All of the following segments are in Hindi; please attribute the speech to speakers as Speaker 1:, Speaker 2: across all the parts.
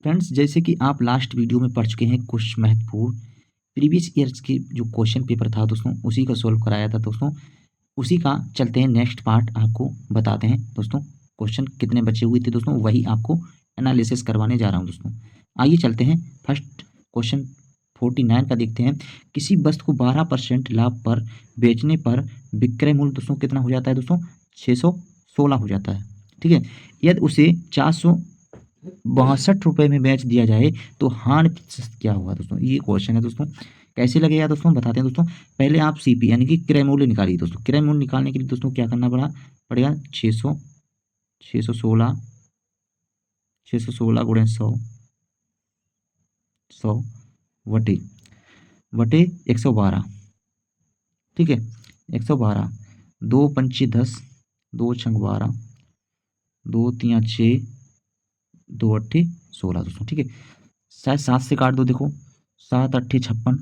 Speaker 1: फ्रेंड्स, जैसे कि आप लास्ट वीडियो में पढ़ चुके हैं, कुछ महत्वपूर्ण प्रीवियस ईयर्स के जो क्वेश्चन पेपर था दोस्तों, उसी का सॉल्व कराया था दोस्तों। उसी का चलते हैं, नेक्स्ट पार्ट आपको बताते हैं दोस्तों। क्वेश्चन कितने बचे हुए थे दोस्तों, वही आपको एनालिसिस करवाने जा रहा हूं दोस्तों। आइए चलते हैं, फर्स्ट क्वेश्चन 49 का देखते हैं। किसी वस्तु को 12% लाभ पर बेचने पर विक्रय मूल्य दोस्तों कितना हो जाता है दोस्तों? 616 हो जाता है। ठीक है, यदि उसे 462 में बेच दिया जाए तो हानि प्रतिशत क्या होगा दोस्तों? ये क्वेश्चन है दोस्तों। कैसे लगेगा दोस्तों, बताते हैं दोस्तों। पहले आप सीपी यानी कि क्रय मूल्य निकालिए दोस्तों। क्रय मूल्य निकालने के लिए दोस्तों क्या करना पड़ेगा? 616 गुणे 100 वटे 112। ठीक है, 112, 2 पंचे 10, 2 छंग 12, 2 तिया 6, 2 अट्ठे 16 दोस्तों। ठीक है, शायद 7 से काट दो, देखो 7 अट्ठे 56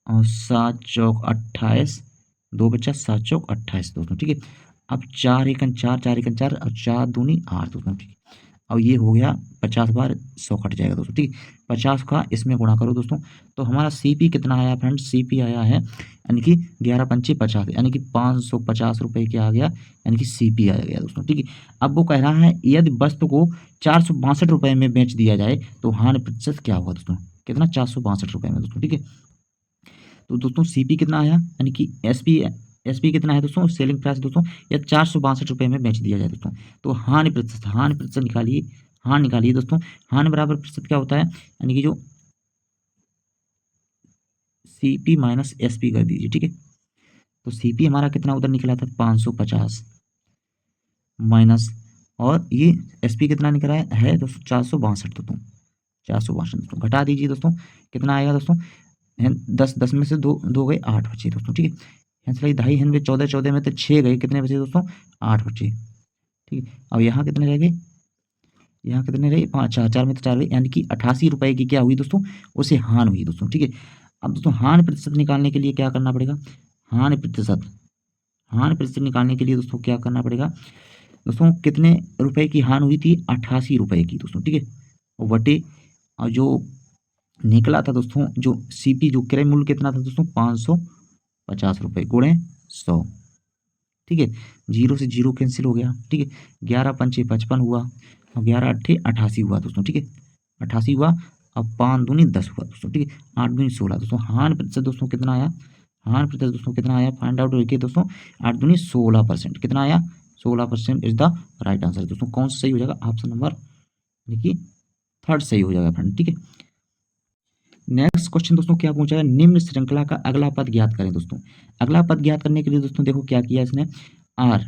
Speaker 1: और 7 चौक 28, 2 बचा 7 चौक 28 दोस्तों। ठीक है, अब 4 एकन 4, 4 एकन 4 और 4 दूनी 8 दोस्तों। ठीक है, और ये हो गया 50 बार 100 कट जाएगा दोस्तों। ठीक है, 50 का इसमें गुणा करो दोस्तों, तो हमारा सीपी कितना आया फ्रेंड्स? सीपी आया है यानी कि 11 पंचे 50, यानी कि 550 रुपये के आ गया, यानी कि सीपी आ गया दोस्तों। ठीक है, अब वो कह रहा है यदि वस्तु को 462 रुपये में बेच दिया जाए तो हानि प्रतिशत क्या होगा दोस्तों? कितना? 462 रुपये में दोस्तों। ठीक है, तो दोस्तों सीपी कितना आया, यानी कि एसपी कितना है दोस्तों? सेलिंग प्राइस दोस्तों, या 462 रुपये में बेच दिया जाए दोस्तों, तो हानि प्रतिशत निकालिए। हानि निकालिए दोस्तों। हानि बराबर प्रतिशत क्या होता है, यानी कि जो सीपी माइनस एसपी कर दीजिए। ठीक है, तो सीपी हमारा कितना उधर निकला था? 550 माइनस, और ये एसपी कितना निकला है दोस्तों? 462 दोस्तों। 462 दोस्तों घटा दीजिए दोस्तों, कितना आएगा दोस्तों? 10 में से दो गए, 8 बचे दोस्तों। ठीक है, यहाँ से 2.5 हैं 14, 14 में तो 6 गए, कितने बचे दोस्तों? 8 बचे। ठीक है, अब यहाँ कितने रह गए? यहाँ कितने रहे? 5, 4, 4 में तो 4 गए, यानी कि 88 रुपये की क्या हुई दोस्तों? उसे हानि हुई दोस्तों। ठीक है, अब दोस्तों हानि प्रतिशत निकालने के लिए क्या करना पड़ेगा? हानि प्रतिशत निकालने के लिए दोस्तों क्या करना पड़ेगा दोस्तों? कितने रुपए की हानि हुई थी? 88 रुपये की दोस्तों। ठीक है, वटे और जो निकला था दोस्तों, जो सीपी जो क्रय मूल्य कितना था दोस्तों? 550 रुपये गुणे 100। ठीक है, 0 से 0 कैंसिल हो गया। ठीक है, 11 पंचे 55 हुआ और 11 अट्ठे 88 हुआ दोस्तों। ठीक है, 88 हुआ, अब 5 दूनी 10 हुआ दोस्तों। ठीक है, 8 दूनी 16 दोस्तों। हानि प्रतिशत दोस्तों कितना आया? हानि प्रतिशत दोस्तों कितना आया? फाइंड आउट करके दोस्तों। 8 दूनी 16%, कितना आया? 16% इज द राइट आंसर दोस्तों। कौन सा सही हो जाएगा? ऑप्शन नंबर देखिए थर्ड सही हो जाएगा फ्रेंड। ठीक है, नेक्स्ट क्वेश्चन दोस्तों क्या पूछा है? निम्न श्रृंखला का अगला पद ज्ञात करें दोस्तों। अगला पद ज्ञात करने के लिए दोस्तों देखो क्या किया इसने। आर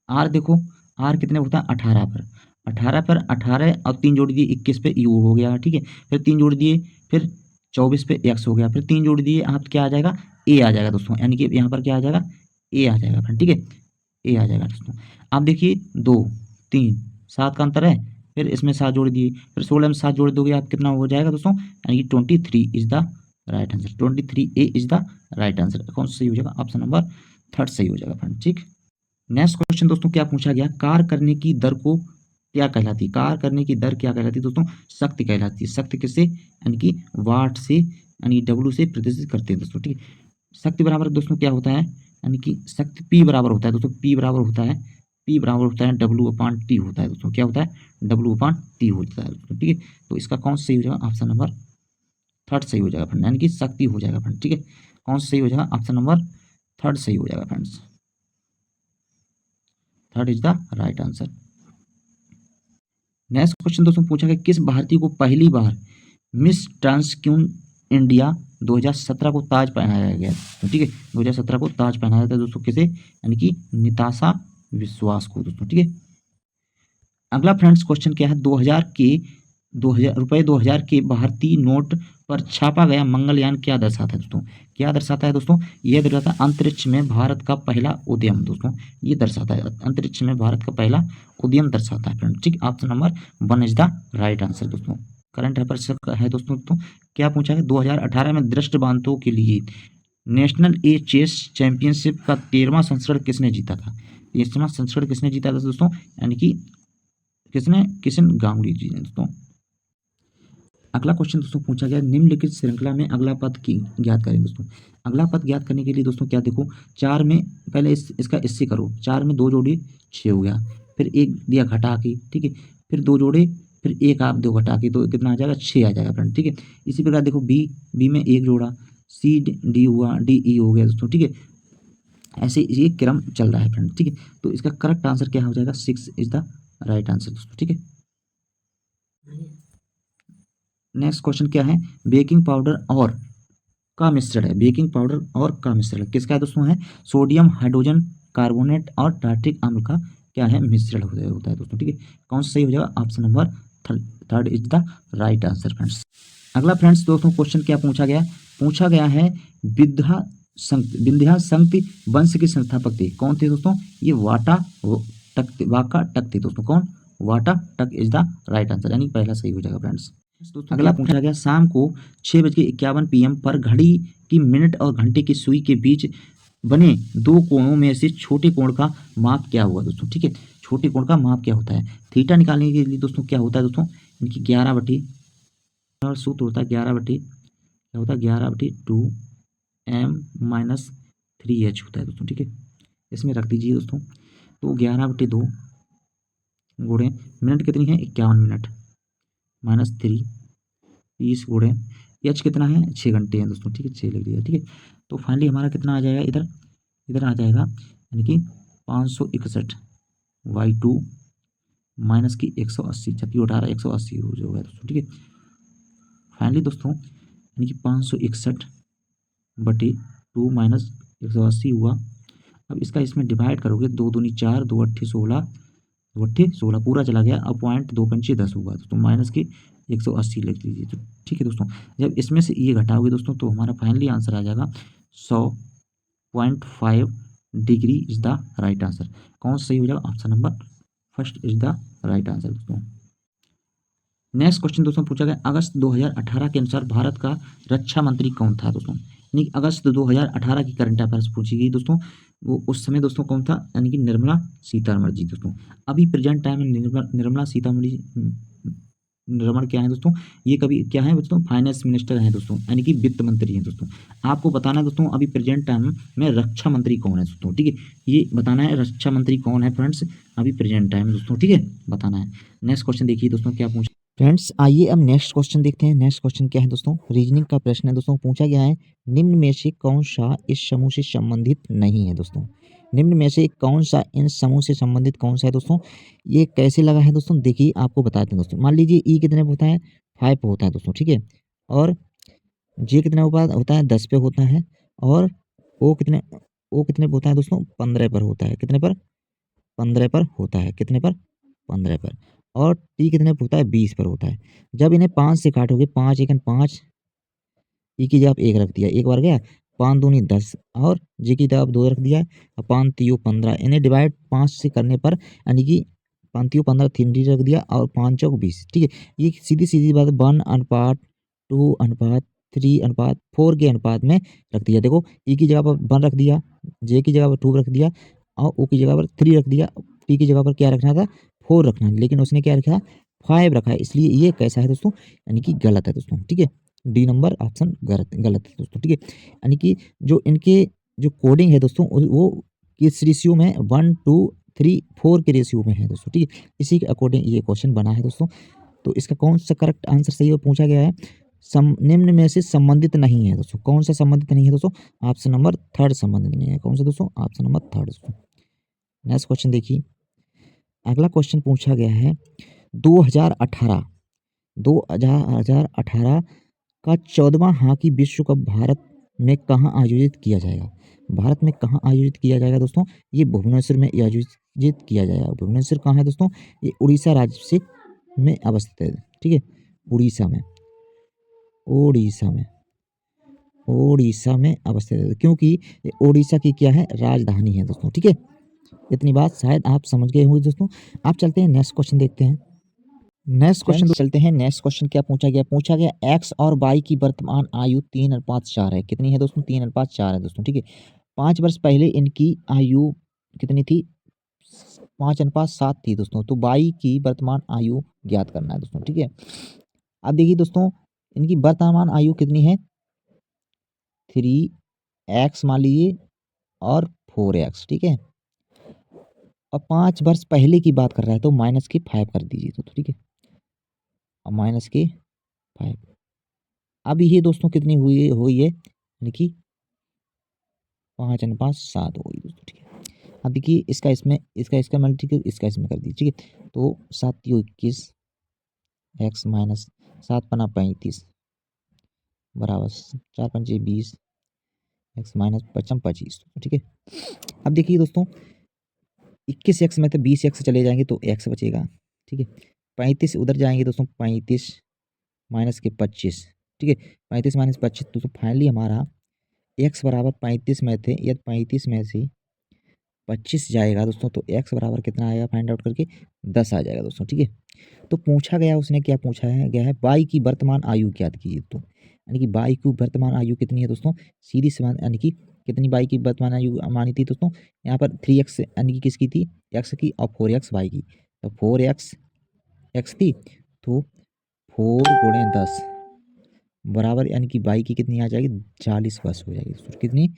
Speaker 1: आर देखो, आर कितने होता है? 18 पर। 18 पर 18 और 3 जोड़ दिए 21 पे यू हो गया। ठीक है, फिर 3 जोड़ दिए, फिर 24 पे एक्स हो गया, फिर 3 जोड़ दिए आप क्या आ जाएगा? ए आ जाएगा दोस्तों, यानी कि यहाँ पर क्या आ जाएगा? ए आ जाएगा फ्रेंड। ठीक है, ए आ जाएगा दोस्तों। आप देखिए 2 3 7 का अंतर है, फिर इसमें 7 जोड़ दिए, फिर 16 में 7 जोड़ दोगे आप कितना हो जाएगा दोस्तों? यानी कि 23 is the right answer. 23 A is the right answer. कौन सा सही हो जाएगा? ऑप्शन नंबर थर्ड सही हो जाएगा फ्रेंड। ठीक, नेक्स्ट क्वेश्चन दोस्तों क्या पूछा गया? कार्य करने की दर को क्या कहलाती है? कार्य करने की दर क्या कहलाती है दोस्तों? शक्ति कहलाती है। शक्ति किससे? यानी कि वाट से, यानी डब्ल्यू से प्रतिशत करते हैं दोस्तों। ठीक है, शक्ति बराबर दोस्तों क्या होता है? यानी कि शक्ति पी बराबर होता है दोस्तों। पी बराबर होता है डब्ल्यू अपान टी होता है दोस्तों। क्या होता है? डब्ल्यू अपान टी होता है दोस्तों। ठीक है, तो इसका कौन सा सही हो जाएगा? ऑप्शन नंबर थर्ड सही हो जाएगा फ्रेंड, यानी कि शक्ति हो जाएगा फ्रेंड। ठीक है, कौन सा सही हो जाएगा? ऑप्शन नंबर थर्ड सही हो जाएगा friends. Third is the right answer. Next question दोस्तों पूछा गया किस भारतीय को पहली बार मिस ट्रांसक्यून इंडिया 2017 को ताज पहनाया गया? तो ठीक है, 2017 को ताज पहनाया था दोस्तों, किसे? यानी कि निताशा विश्वास को दोस्तों। ठीक है, अगला फ्रेंड्स क्वेश्चन क्या है? 2000 के भारतीय नोट पर छापा गया मंगलयान क्या दर्शाता है दोस्तों? क्या दर्शाता है दोस्तों? यह दर्शाता है अंतरिक्ष में भारत का पहला उद्यम दोस्तों। ये दर्शाता है अंतरिक्ष में भारत का पहला उद्यम दर्शाता है फ्रेंड। ठीक, option number 1 is the right answer दोस्तों। करंट अफेयर्स है दोस्तों। तो क्या पूछा है? 2018 में दृष्टिबाधितों के लिए नेशनल ए चेस चैंपियनशिप का 13वां संस्करण किसने जीता था? 13वां संस्करण किसने जीता था दोस्तों? यानी कि किसने? किशन गांगुली जी ने दोस्तों। अगला क्वेश्चन दोस्तों पूछा गया, निम्नलिखित श्रृंखला में अगला पद की ज्ञात करें दोस्तों। अगला पद ज्ञात करने के लिए दोस्तों क्या देखो, 4 में पहले इसका इससे करो, 4 में 2 जोड़े 6 हो गया, फिर एक दिया घटा के, ठीक है, फिर 2 जोड़े, फिर एक आप 2 घटा के, तो कितना आ जाएगा? 6 आ जाएगा फ्रेंड, ठीक है। इसी प्रकार देखो बी में एक जोड़ा, सी डी हुआ, डी ई हो गया दोस्तों, ठीक है। ऐसे ये क्रम चल रहा है फ्रेंड, ठीक है। तो इसका करेक्ट आंसर क्या हो जाएगा? 6 इज द राइट आंसर दोस्तों, ठीक है। नेक्स्ट क्वेश्चन क्या है? बेकिंग पाउडर और का मिश्रण है, बेकिंग पाउडर और का मिश्रण किसका है दोस्तों? है सोडियम हाइड्रोजन कार्बोनेट और टार्ट्रिक अम्ल का क्या है? मिश्रण होता है दोस्तों, ठीक है। कौन सा सही हो जाएगा? Option number third is the right answer friends. अगला फ्रेंड्स दोस्तों क्वेश्चन क्या पूछा गया? पूछा गया है विंध्या संक्ति वंश के संस्थापक थे, कौन थे दोस्तों? ये वाका टक थे दोस्तों। कौन? वाटा टक इज द राइट आंसर, यानी पहला सही हो जाएगा फ्रेंड्स। अगला पूछा गया, शाम को 6:51 PM पर घड़ी की मिनट और घंटे की सुई के बीच बने दो कोणों में से छोटे कोण का माप क्या हुआ दोस्तों, ठीक है। छोटे कोण का माप क्या होता है? थीटा निकालने के लिए दोस्तों क्या होता है दोस्तों? इनकी 11 और सूत्र होता है 11 क्या होता है? 11/2m-3h होता है दोस्तों, ठीक है। इसमें रख दीजिए दोस्तों, तो 11/2 गुणे मिनट कितनी है? 51 मिनट, -3 30 गुणे एच कितना है? 6 घंटे हैं दोस्तों, ठीक है, 6 लिख दिया, ठीक है। तो फाइनली हमारा कितना आ जाएगा? इधर आ जाएगा, यानी कि 561/2 माइनस की 180, 36 180 हो जाएगा दोस्तों, ठीक है। फाइनली दोस्तों यानी कि 561/2 माइनस 180 हुआ। अब इसका इसमें डिवाइड करोगे, 2 दूनी 4, 2 अट्ठी 16, 2 अट्ठी 16 पूरा चला गया। अब पॉइंट 2 पंचे 10 हुआ तो माइनस की 180 लिख लीजिए, तो ठीक है दोस्तों। जब इसमें से ये घटाओगे दोस्तों तो हमारा फाइनली आंसर आ जाएगा 100.5 degree is the right answer. कौन सा सही हो जाएगा? Option number first is the right answer दोस्तों। नेक्स्ट क्वेश्चन दोस्तों पूछा गया, अगस्त 2018 के अनुसार भारत का रक्षा मंत्री कौन था दोस्तों? यानी अगस्त 2018 की करंट अफेयर्स पूछी गई दोस्तों। वो उस समय दोस्तों कौन था? यानी कि निर्मला सीतारमण जी दोस्तों। अभी प्रेजेंट टाइम में निर्मला सीतारमण क्या है दोस्तों? ये कभी क्या है दोस्तों? फाइनेंस मिनिस्टर हैं दोस्तों, यानी कि वित्त मंत्री हैं दोस्तों। आपको बताना है दोस्तों अभी प्रेजेंट टाइम में रक्षा मंत्री कौन है दोस्तों, ठीक है। ये बताना है रक्षा मंत्री कौन है फ्रेंड्स अभी प्रेजेंट टाइम दोस्तों, ठीक है, बताना है। नेक्स्ट क्वेश्चन देखिए दोस्तों क्या पूछा। फ्रेंड्स आइए अब नेक्स्ट क्वेश्चन देखते हैं। नेक्स्ट क्वेश्चन क्या है दोस्तों? रीजनिंग का प्रश्न है दोस्तों। पूछा गया है, निम्न में से कौन सा इस समूह से संबंधित नहीं है दोस्तों? निम्न में से कौन सा इन समूह से संबंधित कौन सा है दोस्तों? ये कैसे लगा है दोस्तों? देखिए आपको बताते हैं दोस्तों। मान लीजिए ई कितने पे होता है? 5 पे होता है दोस्तों, ठीक है। और जे कितने पे होता है? 10 पे होता है। और ओ कितने पे होता है दोस्तों? 15 पर होता है। कितने पर? 15 पर होता है। कितने पर? 15 पर। और टी कितने पर होता है? 20 पर होता है। जब इन्हें 5 से काटोगे, 5 एकन 5, ई की जगह आप 1 रख दिया, एक बार गया, 5 दूनी 10 और जे की जगह आप 2 रख दिया, 5 तियो 15। इन्हें डिवाइड 5 से करने पर यानी कि 5 तियो 15 3 रख दिया और 5 चौक 20, ठीक है। ये सीधी बात 1:2:3:4 के अनुपात में रख दिया। देखो ई की जगह पर 1 रख दिया, जे की जगह पर 2 रख दिया और ओ की जगह पर 3 रख दिया। टी की जगह पर क्या रखना था? 4 रखना, लेकिन उसने क्या रखा? 5 रखा है, इसलिए ये कैसा है दोस्तों? यानी कि गलत है दोस्तों, ठीक है। डी नंबर ऑप्शन गलत है दोस्तों, ठीक है। यानी कि जो इनके जो कोडिंग है दोस्तों वो किस रेशियो में? 1:2:3:4 के रेशियो में है दोस्तों, ठीक है। इसी के अकॉर्डिंग ये क्वेश्चन बना है दोस्तों। तो इसका कौन सा करेक्ट आंसर सही है पूछा गया है? निम्न में से संबंधित नहीं है दोस्तों। कौन सा संबंधित नहीं है दोस्तों? ऑप्शन नंबर थर्ड संबंधित नहीं है। कौन सा दोस्तों? ऑप्शन नंबर थर्ड दोस्तों। नेक्स्ट क्वेश्चन देखिए। अगला क्वेश्चन पूछा गया है, 2018 का 14वां हॉकी विश्व कप भारत में कहाँ आयोजित किया जाएगा? भारत में कहाँ आयोजित किया जाएगा दोस्तों? ये भुवनेश्वर में आयोजित किया जाएगा। भुवनेश्वर कहाँ है दोस्तों? ये उड़ीसा राज्य से में अवस्थित है, ठीक है। उड़ीसा में अवस्थित है, क्योंकि ये उड़ीसा की क्या है? राजधानी है दोस्तों, ठीक है। इतनी बात शायद आप समझ गए होंगे दोस्तों। आप चलते हैं नेक्स्ट क्वेश्चन देखते हैं। नेक्स्ट क्वेश्चन क्या पूछा गया? एक्स और वाई की वर्तमान आयु 3:4 है। कितनी है दोस्तों? 3:4 है दोस्तों, ठीक है। 5 वर्ष पहले इनकी आयु कितनी थी? 5:7 थी दोस्तों। तो बाई की वर्तमान आयु ज्ञात करना है दोस्तों, ठीक है। अब देखिए दोस्तों, इनकी वर्तमान आयु कितनी है, 3x मान लीजिए और 4x, ठीक है। अब 5 वर्ष पहले की बात कर रहा है तो -5 कर दीजिए दोस्तों, ठीक है। अब -5, अब ये दोस्तों कितनी हुई हुई है, यानी कि 5:7 हो गई दोस्तों, ठीक है। अब देखिए इसका मल्टीपल इसका इसमें कर दीजिए, ठीक है। तो 7×21 x माइनस 7×35 बराबर 4×5 20 x माइनस 25, ठीक है। अब देखिए दोस्तों, 21x में तो 20x चले जाएंगे तो x बचेगा, ठीक है। 35 उधर जाएंगे दोस्तों, 35 माइनस के 25, ठीक है। 35 माइनस 25 दोस्तों फाइनली हमारा x बराबर 35 में थे, यदि 35 में से 25 जाएगा दोस्तों तो x बराबर कितना आएगा फाइंड आउट करके 10 आ जाएगा दोस्तों, ठीक है। तो पूछा गया, उसने क्या पूछा है गया है, बाई की वर्तमान आयु ज्ञात कीजिए। तो यानी कि बाई की वर्तमान आयु कितनी है दोस्तों, सीधी समान, यानी कि कितनी बाई की वर्तमान आयु मानी थी दोस्तों, यहाँ पर 3x यानी कि किसकी थी, x की, और 4x बाई की। तो 4x x थी, तो 4×10 बराबर, यानी कि बाई की कितनी आ जाएगी, 40 वर्ष हो जाएगी दोस्तों। कितनी,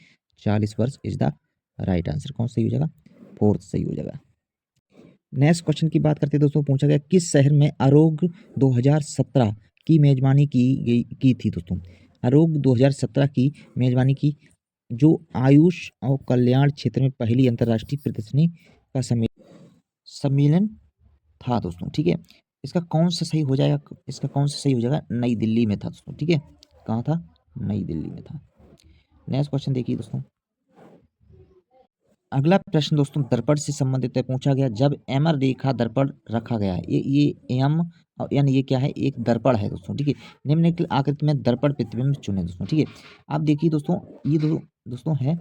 Speaker 1: 40 वर्ष इज द राइट आंसर। कौन सही हो जाएगा, फोर्थ सही हो जाएगा। नेक्स्ट क्वेश्चन की बात करते हैं दोस्तों, पूछा गया किस शहर में आरोग्य 2017 की मेजबानी की थी दोस्तों। आरोग्य 2017 की मेजबानी की, जो आयुष और कल्याण क्षेत्र में पहली अंतर्राष्ट्रीय प्रदर्शनी का सम्मेलन था दोस्तों, ठीक है। इसका कौन सा सही हो जाएगा, इसका कौन सा सही हो जाएगा, नई दिल्ली में था दोस्तों, ठीक है। कहाँ था, नई दिल्ली में था। नेक्स्ट क्वेश्चन देखिए दोस्तों, अगला प्रश्न दोस्तों दर्पण से संबंधित है। पूछा गया जब एमर रेखा दर्पण रखा गया है, ये एम और यानी ये क्या है, एक दर्पण है दोस्तों, ठीक है। निम्नलिखित आकृति में दर्पण प्रतिबिंब चुने दोस्तों, ठीक है। आप देखिए दोस्तों, ये दोस्तों है,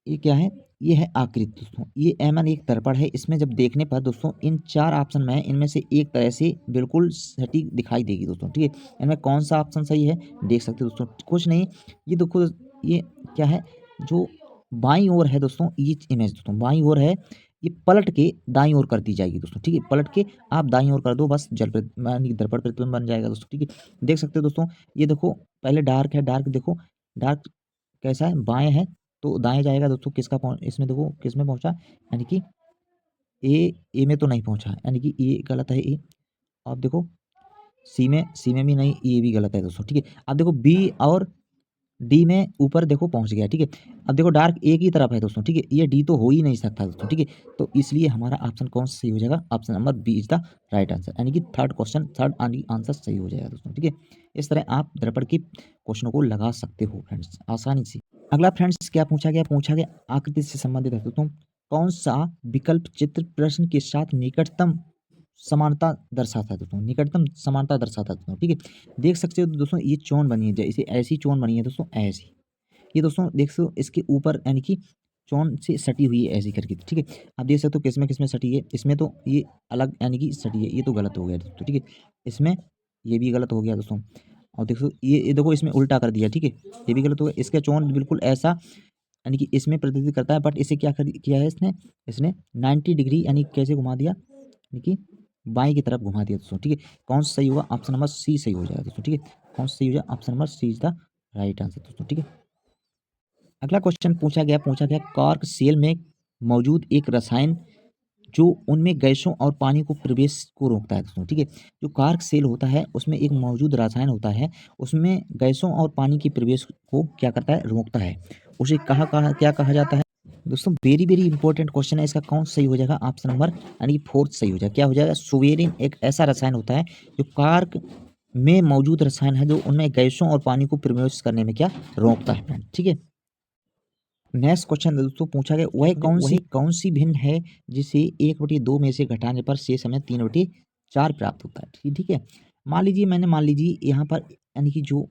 Speaker 1: ये क्या है, ये है आकृति दोस्तों। ये एमन एक दर्पण है, इसमें जब देखने पर दोस्तों इन 4 ऑप्शन में इनमें से एक तरह से बिल्कुल सटीक दिखाई देगी दोस्तों, ठीक है। इनमें कौन सा ऑप्शन सही है, देख सकते हो दोस्तों, कुछ नहीं, ये देखो, ये क्या है, जो बाईं ओर है दोस्तों, ये इमेज दोस्तों बाईं ओर है, ये पलट के दाईं ओर कर दी जाएगी दोस्तों, ठीक है। पलट के आप दाईं ओर कर दो, बस दर्पण प्रतिबिंब बन जाएगा दोस्तों, ठीक है। देख सकते हो दोस्तों, ये देखो पहले डार्क है, डार्क देखो, डार्क कैसा है, बाएं है, तो दाएं जाएगा दोस्तों, किसका इसमें देखो किस में पहुंचा, यानी कि ए में तो नहीं पहुंचा, यानी कि ए गलत है, ए। अब देखो सी में भी नहीं, ये भी गलत है दोस्तों, ठीक है। अब देखो बी और डी में ऊपर देखो पहुंच गया, ठीक है। अब देखो डार्क एक ही तरफ है दोस्तों, ठीक है, ये डी तो हो ही नहीं सकता दोस्तों, ठीक है। तो इसलिए हमारा ऑप्शन कौन सा सही हो जाएगा, option number B is the right answer, यानी कि थर्ड आंसर सही हो जाएगा दोस्तों, ठीक है। इस तरह आप दर्पण के क्वेश्चनों को लगा सकते हो फ्रेंड्स, आसानी से। अगला फ्रेंड्स क्या पूछा गया आकृति से संबंधित है दोस्तों, कौन सा विकल्प चित्र प्रश्न के साथ निकटतम समानता दर्शाता है दोस्तों, निकटतम समानता दर्शाता है दोस्तों, ठीक है। देख सकते हो दोस्तों, ये चोन बनी है, जैसे ऐसी चोन बनी है दोस्तों, ऐसी, ये दोस्तों देख सकते हो इसके ऊपर, यानी कि चोन से सटी हुई है ऐसी करके, ठीक है। आप देख सकते हो किसमें सटी है, इसमें तो ये अलग यानी कि सटी है, ये तो गलत हो गया दोस्तों, ठीक है। इसमें ये भी गलत हो गया दोस्तों, और देखो ये देखो इसमें उल्टा कर दिया, ठीक है, ये भी गलत हो गया। इसका चोन बिल्कुल ऐसा, यानी कि इसमें प्रदर्शित करता है, बट इसे क्या किया है इसने इसने 90 डिग्री यानी कैसे घुमा दिया, यानी कि बाएं की तरफ घुमा दिया दोस्तों, ठीक है। कौन सा सही होगा, ऑप्शन नंबर सी सही हो जाएगा दोस्तों, ठीक है। कौन सा सही हो जाएगा, option number C is the right answer दोस्तों, ठीक है। अगला क्वेश्चन पूछा गया कार्क सेल में मौजूद एक रसायन जो उनमें गैसों और पानी को प्रवेश को रोकता है दोस्तों, ठीक है। जो कार्क सेल होता है उसमें एक मौजूद रसायन होता है, उसमें गैसों और पानी के प्रवेश को क्या करता है, रोकता है। उसे कहा क्या कहा जाता है दोस्तों, वेरी वेरी इंपॉर्टेंट क्वेश्चन है। इसका कौन सही हो जाएगा, ऑप्शन नंबर यानी कि फोर्थ सही हो जाएगा। क्या हो जाएगा, सुवेरिन एक ऐसा रसायन होता है जो कार्क में मौजूद रसायन है, जो उनमें गैसों और पानी को प्रवेश करने में क्या रोकता है फ्रेंड, ठीक है। नेक्स्ट क्वेश्चन दोस्तों पूछा गया वह कौन सी भिन्न है जिसे 1/2 में से घटाने पर शेष हमें 3/4 प्राप्त होता है, ठीक है। मान लीजिए यहाँ पर, यानी कि जो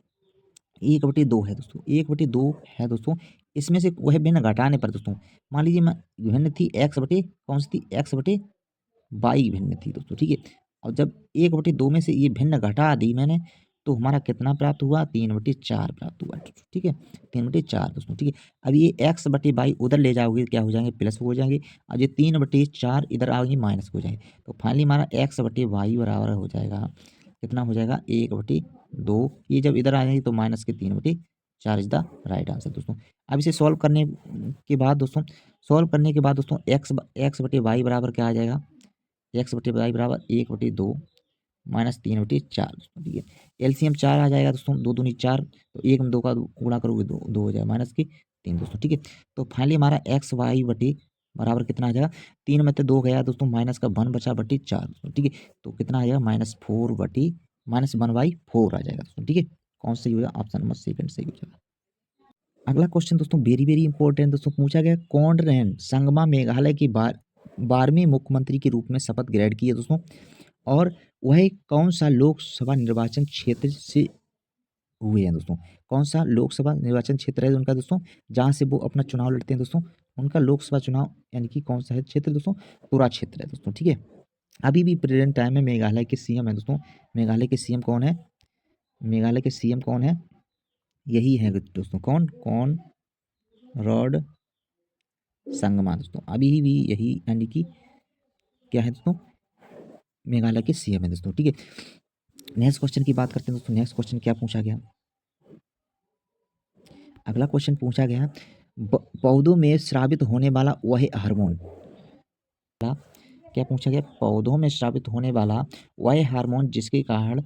Speaker 1: 1/2 है दोस्तों, 1/2 है दोस्तों, इसमें से वह भिन्न घटाने पर दोस्तों, मान लीजिए भिन्न थी एक्स बटे कौन सी थी, एक्स बटे बाई भिन्न थी दोस्तों, ठीक है। और जब 1/2 में से ये भिन्न घटा दी मैंने, तो हमारा कितना प्राप्त हुआ, 3/4 प्राप्त हुआ। ठीक है, 3/4 दोस्तों। ठीक है, अब ये x/y उधर ले जाओगे क्या हो जाएंगे, प्लस हो जाएंगे, और ये 3/4 इधर आओगे माइनस हो जाएंगे। तो फाइनली हमारा x/y बराबर हो जाएगा, कितना हो जाएगा, 1/2। ये जब इधर आ जाएंगे तो माइनस के 3/4 इज द राइट आंसर दोस्तों। अब इसे सॉल्व करने के बाद दोस्तों, x/y बराबर क्या आ जाएगा, x/y बराबर 1/2 माइनस 3/4 दोस्तों। ठीक है, एलसीएम 4 आ जाएगा दोस्तों, 2 दूनी 4, तो 1 में 2 का गुणा करोगे 2 हो जाएगा, माइनस की 3 दोस्तों। ठीक है, तो फाइनली हमारा x/y बराबर कितना आ जाएगा, 3 में से 2 गया दोस्तों, माइनस का 1 बचा 4 दोस्तों। ठीक है, तो कितना आ जाएगा, -1/4 आ जाएगा दोस्तों। ठीक है, कौन सा सही हो जाएगा, ऑप्शन नंबर सेकंड सही हो जाएगा। अगला क्वेश्चन दोस्तों वेरी वेरी इंपॉर्टेंट दोस्तों, पूछा गया कॉनरेड संगमा मेघालय की 12वीं मुख्यमंत्री के रूप में शपथ ग्रहण की है दोस्तों, और वह कौन सा लोकसभा निर्वाचन क्षेत्र से हुए हैं दोस्तों, कौन सा लोकसभा निर्वाचन क्षेत्र है उनका दोस्तों, जहां से वो अपना चुनाव लड़ते हैं दोस्तों, उनका लोकसभा चुनाव यानी कि कौन सा है क्षेत्र दोस्तों, तुरा क्षेत्र है दोस्तों। ठीक है, अभी भी प्रेजेंट टाइम में मेघालय के सीएम है दोस्तों, मेघालय के सीएम कौन है, मेघालय के सीएम कौन है, यही है दोस्तों, कौन रॉड संगमा दोस्तों, अभी भी यही यानी कि क्या है दोस्तों, मेघालय के सीएम है दोस्तों। ठीक है, नेक्स्ट क्वेश्चन की बात करते हैं दोस्तों, नेक्स्ट क्वेश्चन क्या पूछा गया, अगला क्वेश्चन पूछा गया पौधों में स्रावित होने वाला वह हार्मोन, क्या पूछा गया, पौधों में स्रावित होने वाला वह हार्मोन जिसके कारण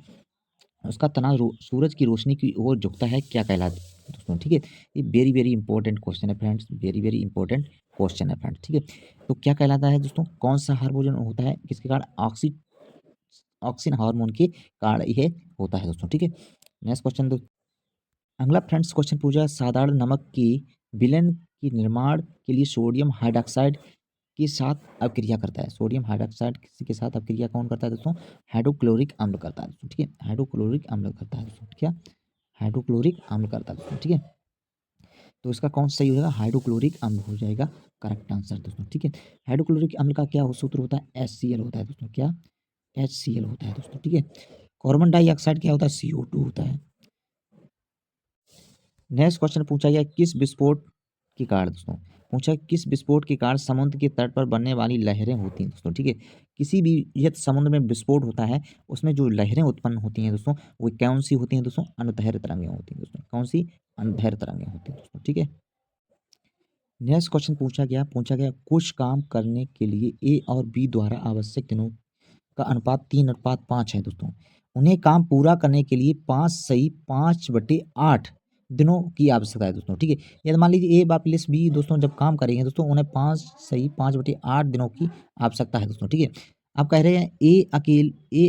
Speaker 1: उसका तना सूरज की रोशनी की ओर झुकता है, क्या कहलाता है दोस्तों। ठीक है, ये वेरी वेरी इंपॉर्टेंट क्वेश्चन है friends, very very important question है फ्रेंड्स। ठीक है, तो क्या कहलाता है दोस्तों, कौन सा हार्मोन होता है किसके कारण, ऑक्सीन हार्मोन के कारण यह होता है दोस्तों। ठीक है, नेक्स्ट क्वेश्चन अगला फ्रेंड्स क्वेश्चन पूछा, साधारण नमक की विलयन के निर्माण के लिए सोडियम हाइड्रोक्साइड के साथ अभिक्रिया करता है, सोडियम हाइड्रोक्साइड के साथ अभिक्रिया कौन करता है दोस्तों, हाइड्रोक्लोरिक अम्ल करता है दोस्तों। ठीक है, हाइड्रोक्लोरिक अम्ल करता है दोस्तों, क्या, हाइड्रोक्लोरिक अम्ल करता है दोस्तों। ठीक है, तो इसका कौन सा सही हो जाएगा, हाइड्रोक्लोरिक अम्ल हो जाएगा करेक्ट आंसर दोस्तों। ठीक है, हाइड्रोक्लोरिक अम्ल का क्या सूत्र होता है, HCl होता है दोस्तों, क्या, HCl होता है दोस्तों। ठीक है, कार्बन डाइऑक्साइड क्या होता है, CO2 होता है। नेक्स्ट क्वेश्चन पूछा गया किस विस्फोट के कारण दोस्तों, पूछा किस विस्फोट के कारण समुद्र के तट पर बनने वाली लहरें होती हैं दोस्तों। ठीक है, किसी भी यदि समुद्र में विस्फोट होता है उसमें जो लहरें उत्पन्न होती हैं दोस्तों, वो कौन सी होती हैं दोस्तों, अनुदैर्घ्य तरंगें होती हैं दोस्तों, कौन सी, अनुदैर्घ्य तरंगें होती हैं दोस्तों। ठीक है, नेक्स्ट क्वेश्चन पूछा गया कुछ काम करने के लिए ए और बी द्वारा आवश्यक दिनों का अनुपात 3:5 है दोस्तों, उन्हें काम पूरा करने के लिए 5/8 दिनों की आवश्यकता है दोस्तों। ठीक है, यदि मान लीजिए ए प्लस बी दोस्तों जब काम करेंगे दोस्तों, उन्हें 5/8 दिनों की आवश्यकता है दोस्तों। ठीक है, आप कह रहे हैं ए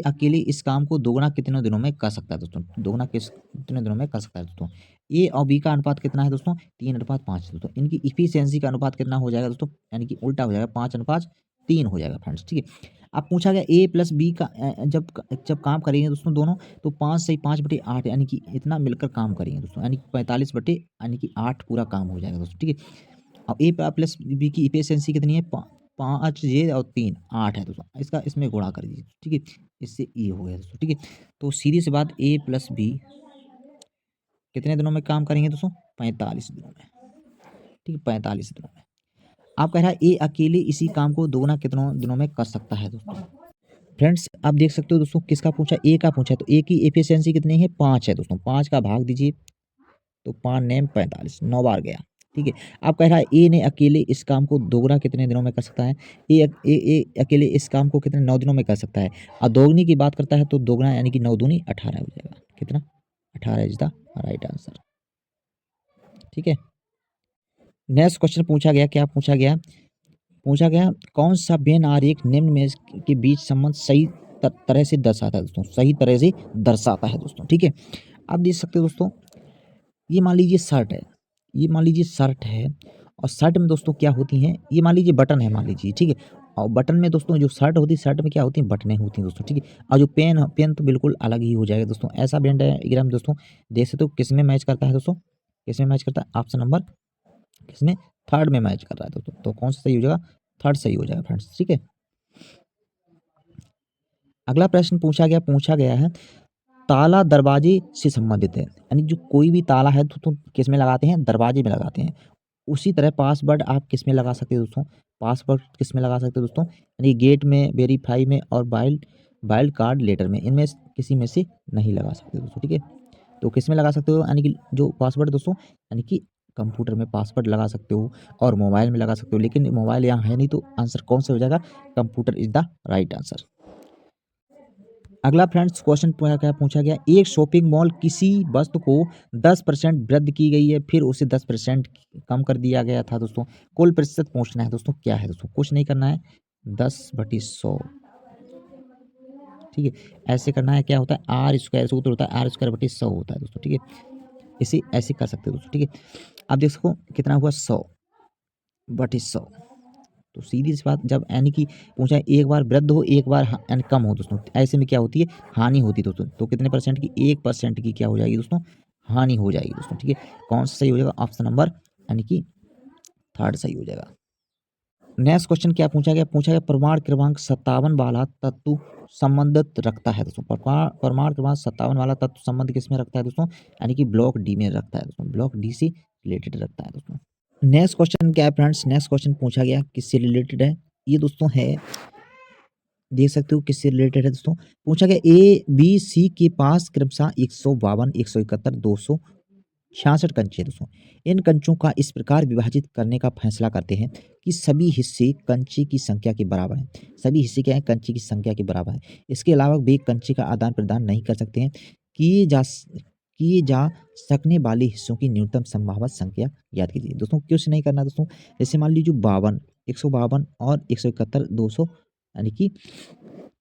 Speaker 1: अकेले इस काम को दोगुना कितने दिनों में कर सकता है दोस्तों, दोगुना कितने दिनों में कर सकता है दोस्तों, ए और बी का अनुपात कितना है दोस्तों, 3:5 दोस्तों, इनकी इफिशियंसी का अनुपात कितना हो जाएगा दोस्तों, यानी कि उल्टा हो जाएगा, 5:3 हो जाएगा फ्रेंड्स। ठीक है, अब पूछा गया ए प्लस बी का जब काम करेंगे दोस्तों दोनों, तो 5/8 यानी कि इतना मिलकर काम करेंगे दोस्तों, यानी 45/8 पूरा काम हो जाएगा दोस्तों। ठीक है, अब ए प्लस बी की इफिशियंसी कितनी है, 5 ये और 3 8 है दोस्तों, इसका इसमें गुणा कर दीजिए। ठीक है, इससे ये हो गया दोस्तों। ठीक है, तो सीधी सी बात, ए प्लस बी कितने दिनों में काम करेंगे दोस्तों, 45 दिनों में। ठीक है, 45 दिनों में। आप कह रहा है ए अकेले इसी काम को दोगुना कितनों दिनों में कर सकता है दोस्तों। फ्रेंड्स आप देख सकते हो दोस्तों, किसका पूछा, ए का पूछा, तो ए की एफिशिएंसी कितनी है, 5 है दोस्तों, 5 का भाग दीजिए तो 5 नेम 45, 9 बार गया। ठीक है, आप कह रहा है ए ने अकेले इस काम को दोगुना कितने दिनों में कर सकता है, ए अकेले इस काम को कितने 9 दिनों में कर सकता है, और दोगुनी की बात करता है तो दोगुना यानी कि 9 दूनी 18 हो जाएगा, कितना, 18 इज द राइट आंसर। ठीक है, नेक्स्ट क्वेश्चन पूछा गया, क्या पूछा गया कौन सा वेन आरेख निम्न में के बीच संबंध सही तरह से दर्शाता है दोस्तों, सही तरह से दर्शाता है दोस्तों। ठीक है, आप देख सकते हो दोस्तों, ये मान लीजिए शर्ट है, ये मान लीजिए शर्ट है, और शर्ट में दोस्तों क्या होती हैं, ये मान लीजिए बटन है मान लीजिए। ठीक है, और बटन में दोस्तों जो शर्ट होती है, शर्ट में क्या होती है, बटनें होती हैं दोस्तों। ठीक है, और जो पेन तो बिल्कुल अलग ही हो जाएगा दोस्तों, ऐसा वेन डायग्राम दोस्तों देख सकते हो किस में मैच करता है दोस्तों, किस में मैच करता है, ऑप्शन नंबर किसमें, थर्ड में मैच कर रहा है दोस्तों, तो कौन सा सही हो जाएगा, थर्ड सही हो जाएगा फ्रेंड्स। ठीक है, अगला प्रश्न पूछा गया है ताला दरवाजे से संबंधित है, यानी जो कोई भी ताला है तो किस में लगाते हैं, दरवाजे में लगाते हैं। उसी तरह पासवर्ड आप किस में लगा सकते हैं दोस्तों, पासवर्ड किस में लगा सकते हैं दोस्तों, यानी गेट में, वेरीफाई में और वाइल्ड वाइल्ड कार्ड लेटर में, इनमें किसी में से नहीं लगा सकते दोस्तों। ठीक है, तो किस में लगा सकते हो, यानी कि जो पासवर्ड दोस्तों, यानी कि कंप्यूटर में पासवर्ड लगा सकते हो और मोबाइल में लगा सकते हो, लेकिन मोबाइल यहाँ है नहीं तो आंसर कौन सा हो जाएगा, computer is the right answer. अगला फ्रेंड्स क्वेश्चन क्या पूछा गया, एक शॉपिंग मॉल किसी वस्तु को 10% वृद्धि की गई है, फिर उसे 10% कम कर दिया गया था दोस्तों। कुल प्रतिशत पूछना है दोस्तों, क्या है दोस्तों, कुछ नहीं करना है, 10/100। ठीक है, ऐसे करना है, क्या होता है आर स्क्वायर, सूत्र होता है R²/100 होता है दोस्तों। ठीक है, इसे ऐसे कर सकते हो दोस्तों। ठीक है, अब देख सको कितना हुआ, 100/100। तो सीधी सी बात, जब यानी कि पूछा है एक बार वृद्ध हो एक बार यानी कम हो दोस्तों, ऐसे में क्या होती है, हानि होती है दोस्तों। तो कितने परसेंट की, 1% की क्या हो जाएगी दोस्तों, हानि हो जाएगी दोस्तों। ठीक है, कौन सा सही हो जाएगा, ऑप्शन नंबर यानी कि 3 सही हो जाएगा। नेक्स्ट क्वेश्चन क्या पूछा गया, प्रमाण क्रमांक 57 वाला तत्व संबंधित रखता है दोस्तों। प्रमाण क्रमांक 57 वाला तत्व संबंध किस में रखता है दोस्तों, यानी कि ब्लॉक डी में रखता है दोस्तों, ब्लॉक डी से रिलेटेड रखता है दोस्तों। नेक्स्ट क्वेश्चन क्या है फ्रेंड्स, नेक्स्ट क्वेश्चन पूछा गया किससे रिलेटेड है, ये दोस्तों है, देख सकते हो किससे रिलेटेड है दोस्तों। पूछा गया ए बी सी के पास क्रमशः 152, 171, 266 कंचे हैं दोस्तों। इन कंचों का इस प्रकार विभाजित करने का फैसला करते हैं कि सभी हिस्से कंचे की संख्या के बराबर हैं। सभी हिस्से क्या है, कंचे की संख्या के बराबर है। इसके अलावा वे कंचे का आदान प्रदान नहीं कर सकते हैं। किए जा सकने वाले हिस्सों की न्यूनतम संभावित संख्या याद कीजिए दोस्तों। क्यों से नहीं करना दोस्तों, जैसे मान लीजिए 52, 152 और 171, 200 यानी कि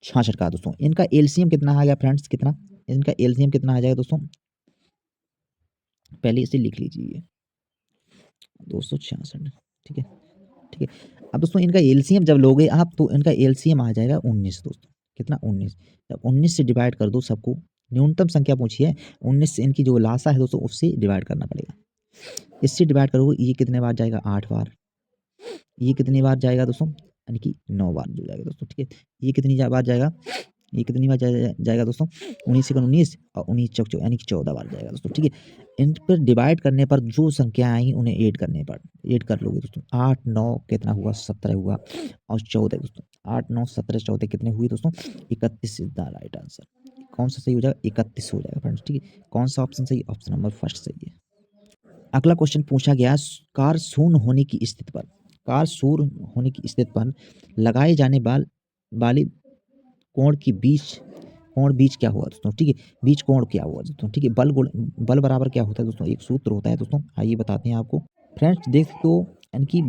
Speaker 1: 66 का दोस्तों, इनका एलसीएम कितना आ गया फ्रेंड्स, कितना, इनका एलसीएम कितना आ जाएगा दोस्तों, पहले इसे लिख लीजिए 266। ठीक है, ठीक है। अब दोस्तों इनका एलसीएम जब लोगे आप तो इनका एलसीएम आ जाएगा 19 दोस्तों, कितना 19। जब 19 से डिवाइड कर दो सबको, न्यूनतम संख्या पूछी है, 19 से इनकी जो लासा है दोस्तों उससे डिवाइड करना पड़ेगा। इससे डिवाइड करोगे ये कितने बार जाएगा, 8 बार। ये कितनी बार जाएगा दोस्तों, यानी कि 9 बार जो जाएगा दोस्तों। ठीक है, ये कितनी बार जाएगा, ये कितनी बार जाएगा दोस्तों, 19 से 19 और 19 चौक यानी कि 14 बार जाएगा दोस्तों। ठीक है, इन पर डिवाइड करने पर जो संख्या आई उन्हें ऐड करने पर ऐड कर लोगे दोस्तों। 8 9 कितना हुआ, 17 हुआ और 14 दोस्तों, 8 9 17 14 कितने हुए दोस्तों, 31 इज द राइट आंसर। कौन सा सही हो जाएगा, 31 हो जाएगा फ्रेंड्स। ठीक है, कौन सा ऑप्शन सही, ऑप्शन नंबर फर्स्ट सही है। अगला क्वेश्चन पूछा गया, कार शून्य होने की स्थिति पर, कार शून्य होने की स्थिति पर लगाए जाने वाले कोण की बीच क्या हुआ दोस्तों। ठीक है, बीच कोण क्या हुआ दोस्तों। ठीक है, बल बराबर क्या होता है दोस्तों, एक सूत्र होता है दोस्तों, आइए बताते हैं आपको। फ्रेंड्स देख सकते हो, यानी कि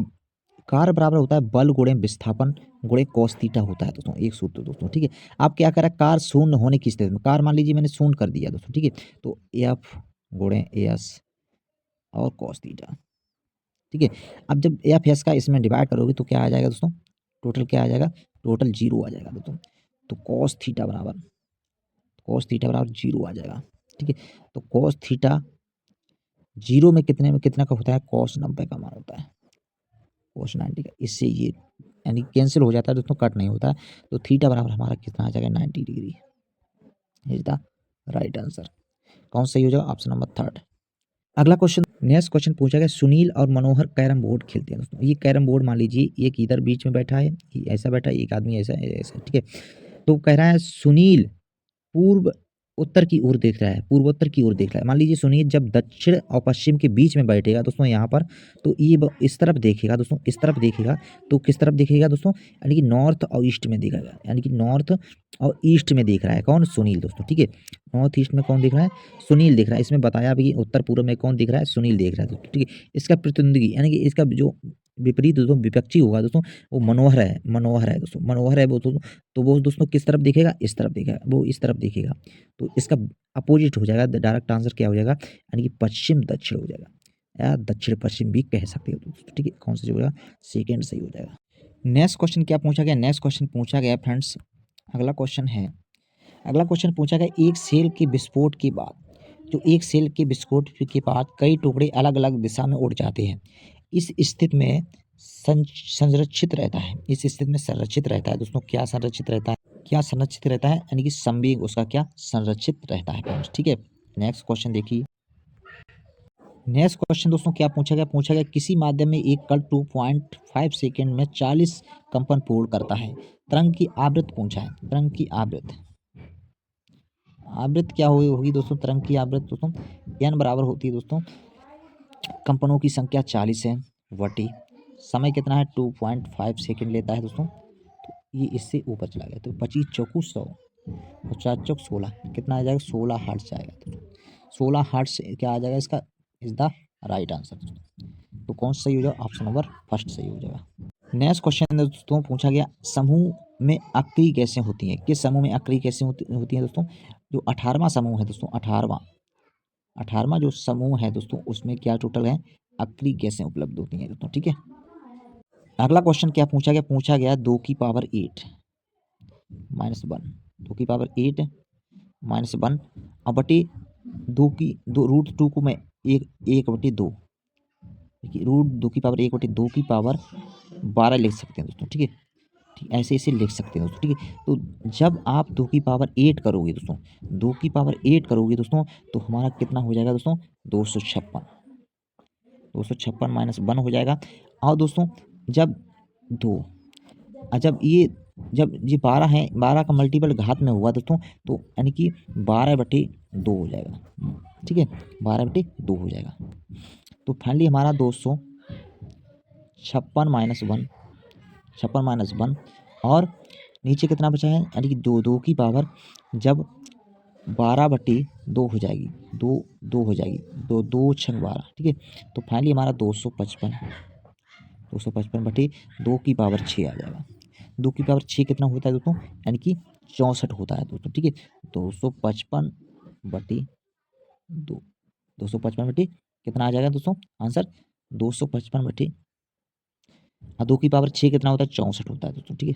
Speaker 1: कार बराबर होता है बल गुणे विस्थापन गुणे cos थीटा होता है दोस्तों, एक सूत्र दोस्तों। ठीक है, आप क्या करा, कार शून्य होने की स्थिति में, कार मान लीजिए मैंने शून्य कर दिया दोस्तों। ठीक है, तो एफ गुणे एस और cos थीटा। ठीक है, अब जब एफ एस का इसमें डिवाइड करोगे तो क्या आ जाएगा दोस्तों, टोटल क्या आ जाएगा, टोटल 0 आ जाएगा दोस्तों। तो cos थीटा बराबर 0 आ जाएगा। ठीक है, तो cos थीटा 0 में कितना का होता है, cos 90 का मान होता है, cos 90 का। इससे ये यानी कैंसिल हो जाता है दोस्तों, कट नहीं होता है। तो थीटा बराबर हमारा कितना आ जाएगा, 90 degree is the right answer. कौन सही हो जाएगा, ऑप्शन नंबर 3। अगला क्वेश्चन, नेक्स्ट क्वेश्चन पूछा गया, सुनील और मनोहर कैरम बोर्ड खेलते हैं दोस्तों। ये कैरम बोर्ड मान लीजिए एक इधर बीच में बैठा है, ऐसा बैठा है, एक आदमी ऐसा ऐसा। ठीक है, तो कह रहा है सुनील पूर्व उत्तर की ओर देख रहा है, पूर्वोत्तर की ओर देख रहा है। मान लीजिए सुनील जब दक्षिण और पश्चिम के बीच में बैठेगा दोस्तों यहाँ पर, तो ये इस तरफ देखेगा दोस्तों, इस तरफ देखेगा तो किस तरफ देखेगा दोस्तों, यानी कि नॉर्थ और ईस्ट में देखेगा, यानी कि नॉर्थ और ईस्ट में देख रहा है कौन, सुनील दोस्तों। ठीक है, नॉर्थ ईस्ट में कौन देख रहा है, सुनील देख रहा है। इसमें बताया भी उत्तर पूर्व में कौन दिख रहा है, सुनील देख रहा है दोस्तों। ठीक है, इसका प्रतिद्वंदी यानी कि इसका जो विपरीत दोस्तों, विपक्षी होगा दोस्तों, वो मनोहर है, मनोहर है दोस्तों, मनोहर है वो तो वो दोस्तों किस तरफ देखेगा, इस तरफ देखेगा, वो इस तरफ देखेगा। तो इसका अपोजिट हो जाएगा, डायरेक्ट आंसर क्या हो जाएगा, यानी कि पश्चिम दक्षिण हो जाएगा, या दक्षिण पश्चिम भी कह सकते हो दोस्तों। ठीक है, कौन सा जो होगा, सेकेंड सही हो जाएगा। नेक्स्ट क्वेश्चन क्या पूछा गया, नेक्स्ट क्वेश्चन पूछा गया फ्रेंड्स, अगला क्वेश्चन है, अगला क्वेश्चन पूछा गया, एक सेल के विस्फोट के बाद, जो एक सेल के विस्फोट के बाद कई टुकड़े अलग अलग दिशा में उड़ जाते हैं, इस स्थिति में संरक्षित रहता है, इस स्थिति में संरक्षित रहता है दोस्तों। क्या संरक्षित रहता है, क्या संरक्षित रहता है, यानी कि संवेग उसका क्या संरक्षित रहता है फ्रेंड्स। ठीक है, नेक्स्ट क्वेश्चन देखिए। नेक्स्ट क्वेश्चन दोस्तों क्या पूछा गया किसी माध्यम में एक कण 2.5 सेकेंड में 40 कंपन पूर्ण करता है। तरंग की आवृत्ति पूछा है। तरंग की आवृत्ति क्या होगी दोस्तों। तरंग की आवृत्ति दोस्तों n बराबर होती है दोस्तों, कंपनों की संख्या 40 है वटी समय कितना है 2.5 सेकेंड लेता है दोस्तों। तो ये इससे ऊपर चला गया तो 25 चौकू 100 और 4 चौक 16 कितना आ जाएगा 16 हर्ट्ज आएगा। तो 16 हर्ट्ज क्या आ जाएगा इसका इज द राइट आंसर। तो कौन सा सही हो जाएगा, ऑप्शन नंबर फर्स्ट सही हो जाएगा। नेक्स्ट क्वेश्चन दोस्तों पूछा गया समूह में आक्रिय कैसे होती है। किस समूह में आक्रिय कैसे होती है दोस्तों। जो 18वां समूह है दोस्तों, 18वां जो समूह है दोस्तों उसमें क्या टोटल है आक्रिय गैसें उपलब्ध होती हैं दोस्तों। ठीक है, अगला क्वेश्चन क्या पूछा गया 2 की पावर 8 माइनस 1 2 की पावर 8 माइनस 1 और बटे 2 की 2 रूट 2 को मैं एक बटे 2 देखिए रूट 2 की पावर 1 बटे 2 की पावर 12 लिख सकते हैं दोस्तों। ठीक है, ठीक ऐसे ऐसे लिख सकते हैं दोस्तों। ठीक है, तो जब आप 2 की पावर 8 करोगे दोस्तों, 2 की पावर 8 करोगे दोस्तों तो हमारा कितना हो जाएगा दोस्तों 256 माइनस 1 हो जाएगा। और दोस्तों जब 2 जब ये 12 है 12 का मल्टीपल घात में हुआ दोस्तों तो यानी कि 12/2 हो जाएगा। ठीक है, 12/2 हो जाएगा। तो फाइनली हमारा 256 माइनस वन और नीचे कितना बचा है यानी कि 2 की पावर जब 12/2 हो जाएगी 2 हो जाएगी 2 छंग 12। ठीक है, तो फाइनली हमारा 255/2 की पावर 6 आ जाएगा। 2 की पावर 6 कितना होता है दोस्तों यानी कि 64 होता है दोस्तों। ठीक है, 255/2 255 कितना आ जाएगा दोस्तों आंसर 255 और 2 की पावर 6 कितना होता है 64 होता है दोस्तों। ठीक है,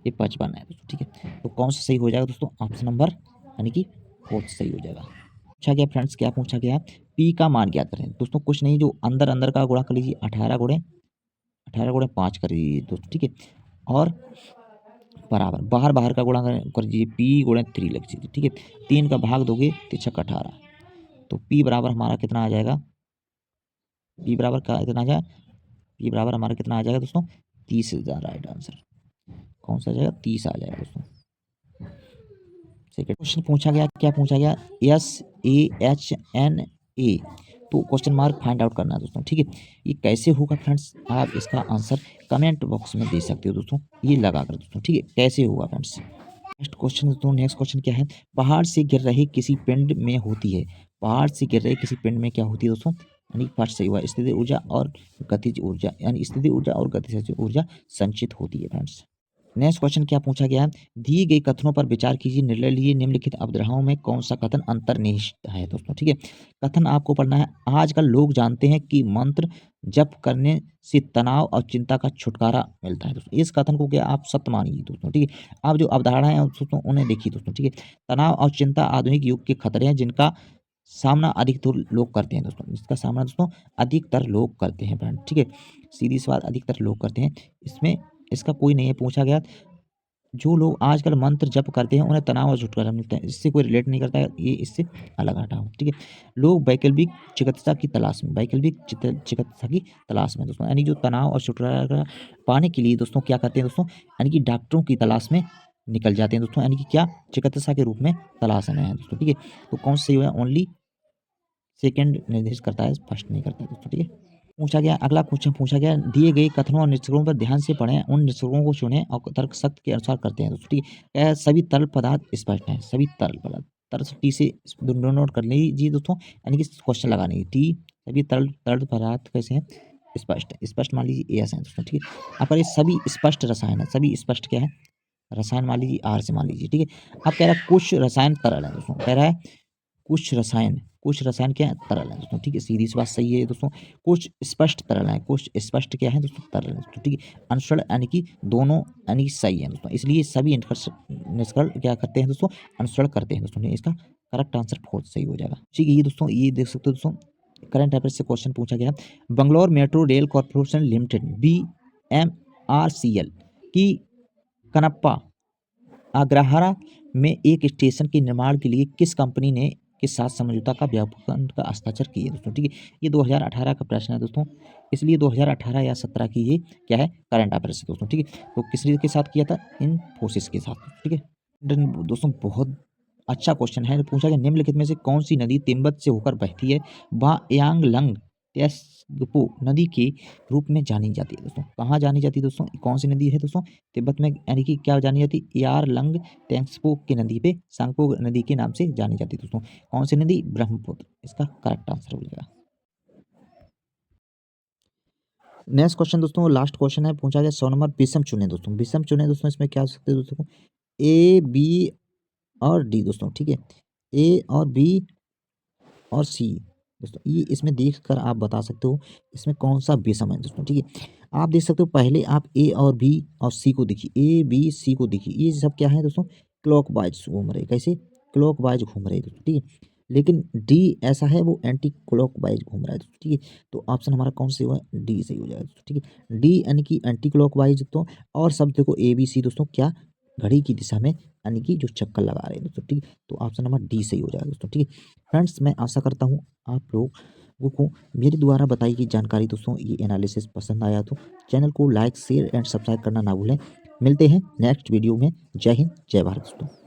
Speaker 1: ये 55 है दोस्तों। ठीक है, तो कौन सा सही हो जाएगा दोस्तों ऑप्शन नंबर यानी कि फोर्थ सही हो जाएगा। पूछा गया फ्रेंड्स क्या पूछा गया पी का मान ज्ञात करें दोस्तों। कुछ नहीं जो अंदर अंदर का गुणा कर लीजिए 18 गुणे 5 कर लीजिए दोस्तों। ठीक है, और बराबर बाहर बाहर का गुणा कर दीजिए पी गुणे 3 लग जाइए। ठीक है, 3 का भाग दोगे 3 छक्का 18 तो पी बराबर हमारा कितना आ जाएगा पी बराबर का कितना आ जाएगा पी बराबर हमारा कितना आ जाएगा दोस्तों 30 राइट आंसर। कौन सा आ जाएगा 30 आ जाएगा दोस्तों। सेकंड क्वेश्चन पूछा गया क्या पूछा गया SAHNA तो क्वेश्चन मार्क फाइंड आउट करना है दोस्तों। ठीक है, ये कैसे होगा फ्रेंड्स आप इसका आंसर कमेंट बॉक्स में दे सकते हो दोस्तों, ये लगा कर दोस्तों। ठीक है, कैसे होगा फ्रेंड्स। नेक्स्ट क्वेश्चन दोस्तों नेक्स्ट क्वेश्चन क्या है पहाड़ से गिर रहे किसी पिंड में होती है। पहाड़ से गिर रहे किसी पिंड में क्या होती है दोस्तों यानी फर्स्ट सही हुआ स्थिति ऊर्जा और गतिज ऊर्जा यानी स्थिति ऊर्जा और गतिज ऊर्जा संचित होती है फ्रेंड्स। नेक्स्ट क्वेश्चन क्या पूछा गया दिए गए कथनों पर विचार कीजिए निर्णय लीजिए निम्नलिखित अवधारणाओं में कौन सा कथन अंतर्निहित है दोस्तों। ठीक है, कथन आपको पढ़ना है आजकल लोग जानते हैं कि मंत्र जप करने से तनाव और चिंता का छुटकारा मिलता है दोस्तों। इस कथन को क्या आप सत्य मानिए दोस्तों। ठीक है, आप जो अवधारणाएं हैं दोस्तों उन्हें देखिए दोस्तों। ठीक है, तनाव और चिंता आधुनिक युग के खतरे हैं जिनका सामना अधिकतर लोग करते हैं दोस्तों। जिसका सामना दोस्तों अधिकतर लोग करते हैं फ्रेंड। ठीक है, सीधी सी बात अधिकतर लोग करते हैं, इसमें इसका कोई नहीं है। पूछा गया जो लोग आजकल मंत्र जप करते हैं उन्हें तनाव और छुटकारा मिलता है, इससे कोई रिलेट नहीं करता है, ये इससे अलग हटा हो। ठीक है, लोग वैकल्पिक चिकित्सा की तलाश में दोस्तों यानी जो तनाव और छुटकारा पाने के लिए दोस्तों क्या करते हैं दोस्तों यानी कि डॉक्टरों की तलाश में निकल जाते हैं दोस्तों यानी कि क्या चिकित्सा के रूप में तलाश में है दोस्तों। ठीक है, तो कौन सा सही हुआ ओनली सेकंड निर्देश करता है फर्स्ट नहीं करता है दोस्तों। ठीक है, पूछा गया अगला क्वेश्चन पूछा गया दिए गए कथनों और निष्कर्षों पर ध्यान से पढ़ें उन निष्कर्षों को चुनें और तर्क सत्य के अनुसार करते हैं दोस्तों। ठीक है, सभी तरल पदार्थ स्पष्ट हैं सभी तरल पदार्थ तरल टी से नोट कर लीजिए दोस्तों यानी कि क्वेश्चन लगाने की टी सभी तरल तरल पदार्थ कैसे हैं स्पष्ट मान लीजिए एस है दोस्तों। ठीक है, अगर ये सभी स्पष्ट रसायन है सभी स्पष्ट क्या है रसायन मान लीजिए आर से मान लीजिए। ठीक है, अब कह रहा है कुछ रसायन तरल है दोस्तों, कह रहा है कुछ रसायन क्या है तरल है दोस्तों। ठीक है, सीधी सी बात सही है दोस्तों। कुछ स्पष्ट तरल है कुछ स्पष्ट क्या है दोस्तों तरल है दोस्तों। ठीक है, अनुसरण यानी कि दोनों यानी कि सही है दोस्तों, इसलिए सभी निष्कर्ष क्या करते हैं दोस्तों अनुसरण करते हैं दोस्तों। इसका करेक्ट आंसर फोर्थ सही हो जाएगा। ठीक है, ये दोस्तों ये देख सकते हो दोस्तों करंट अफेयर से क्वेश्चन पूछा गया Bangalore metro rail corporation limited BMRCL की कनप्पा आग्रहारा में एक स्टेशन के निर्माण के लिए किस कंपनी ने के साथ समझौता का व्यापकन का हस्ताक्षर किए दोस्तों, ठीक है। ये 2018 का प्रश्न है दोस्तों, इसलिए 2018 या 17 की ये क्या है, करंट अफेयर्स है दोस्तों, ठीक है। तो किस के साथ किया था, इन्फोसिस के साथ, ठीक है। दोस्तों बहुत अच्छा क्वेश्चन है, पूछा गया निम्नलिखित में से कौन सी नदी तिब्बत से होकर बहती है, वह यांगलंग त्सगपो नदी के रूप में जानी जाती है दोस्तों। कहाँ जानी जाती है दोस्तों, कौन सी नदी है दोस्तों, तिब्बत में, यानी कि क्या जानी जाती है, यारलंग त्सगपो की नदी पे सांगपो नदी के नाम से जानी जाती है दोस्तों। कौन सी नदी, ब्रह्मपुत्र, इसका करेक्ट आंसर हो जाएगा। नेक्स्ट क्वेश्चन दोस्तों, लास्ट क्वेश्चन है, पूछा गया 100 नंबर, विषम चुने दोस्तों, विषम चुने दोस्तों, इसमें क्या हो सकते हैं दोस्तों, ए बी और डी दोस्तों, ठीक है। ए और बी और सी दोस्तों, ये इसमें देख कर आप बता सकते हो इसमें कौन सा विषम है दोस्तों, ठीक है। आप देख सकते हो, पहले आप ए और बी और सी को देखिए, ए बी सी को देखिए, ये सब क्या है दोस्तों, क्लॉकवाइज घूम रहे, कैसे, क्लॉकवाइज घूम रहे दोस्तों, ठीक है। लेकिन डी ऐसा है, वो एंटी क्लॉकवाइज घूम रहा है दोस्तों, ठीक है। तो ऑप्शन हमारा कौन से हुआ, डी सही हो जाएगा दोस्तों, ठीक है। डी यानी कि एंटी क्लॉकवाइज दोस्तों, और सब देखो ए बी सी दोस्तों क्या, घड़ी की दिशा में, यानी कि जो चक्कर लगा रहे हैं दोस्तों, ठीक है। तो ऑप्शन नंबर डी सही हो जाएगा दोस्तों, ठीक है। फ्रेंड्स, मैं आशा करता हूँ आप लोगों को मेरे द्वारा बताई गई जानकारी दोस्तों, ये एनालिसिस पसंद आया तो चैनल को लाइक शेयर एंड सब्सक्राइब करना ना भूलें। मिलते हैं नेक्स्ट वीडियो में। जय हिंद, जय भारत दोस्तों।